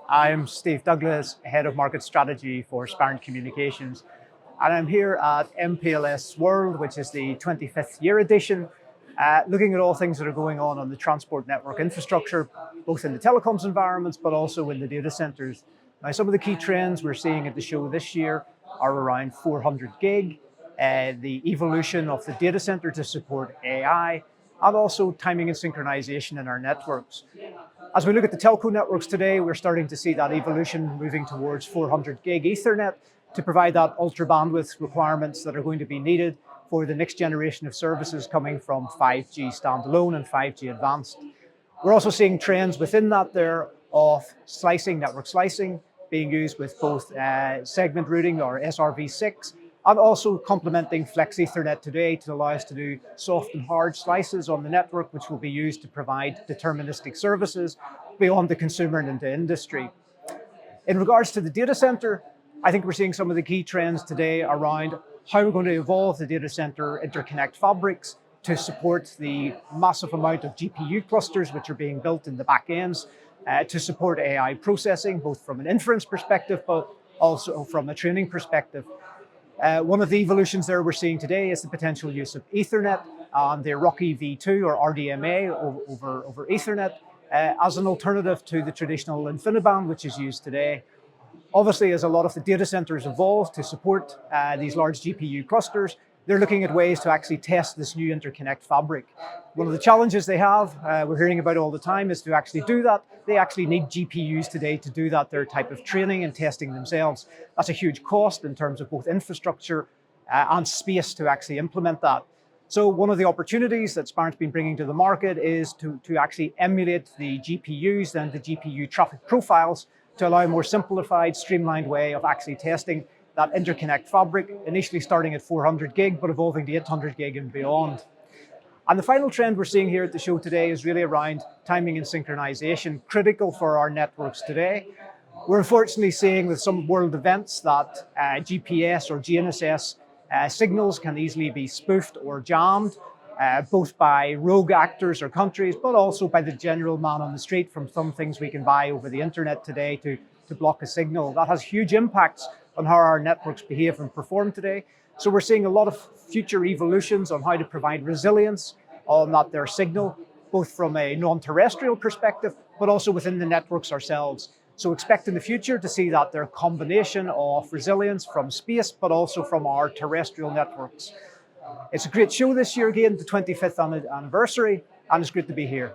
I'm Steve Douglas, Head of Market Strategy for Spirent Communications, and I'm here at MPLS World, which is the 25th year edition, looking at all things that are going on the transport network infrastructure, both in the telecoms environments, but also in the data centers. Now, some of the key trends we're seeing at the show this year are around 400 gig, the evolution of the data center to support AI, and also timing and synchronization in our networks. As we look at the telco networks today, we're starting to see that evolution moving towards 400 gig Ethernet to provide that ultra bandwidth requirements that are going to be needed for the next generation of services coming from 5G standalone and 5G advanced. We're also seeing trends within that there of slicing, network slicing, being used with both segment routing or SRv6, and also complementing Flex Ethernet today to allow us to do soft and hard slices on the network, which will be used to provide deterministic services beyond the consumer and into industry. In regards to the data center, I think we're seeing some of the key trends today around how we're going to evolve the data center interconnect fabrics to support the massive amount of GPU clusters which are being built in the back ends to support AI processing, both from an inference perspective, but also from a training perspective. One of the evolutions there we're seeing today is the potential use of Ethernet and the Rocky V2 or RDMA over Ethernet as an alternative to the traditional Infiniband, which is used today. Obviously, as a lot of the data centers evolve to support these large GPU clusters, they're looking at ways to actually test this new interconnect fabric. One of the challenges they have, we're hearing about all the time, is to actually do that. They actually need GPUs today to do that, their type of training and testing themselves. That's a huge cost in terms of both infrastructure and space to actually implement that. So one of the opportunities that Spirent's been bringing to the market is to actually emulate the GPUs and the GPU traffic profiles to allow a more simplified, streamlined way of actually testing that interconnect fabric, initially starting at 400 gig, but evolving to 800 gig and beyond. And the final trend we're seeing here at the show today is really around timing and synchronization, critical for our networks today. We're unfortunately seeing with some world events that GPS or GNSS signals can easily be spoofed or jammed, both by rogue actors or countries, but also by the general man on the street from some things we can buy over the internet today to block a signal. That has huge impacts on how our networks behave and perform today. So we're seeing a lot of future evolutions on how to provide resilience on their signal, both from a non-terrestrial perspective, but also within the networks ourselves. So expect in the future to see that their combination of resilience from space, but also from our terrestrial networks. It's a great show this year again, the 25th anniversary, and it's great to be here.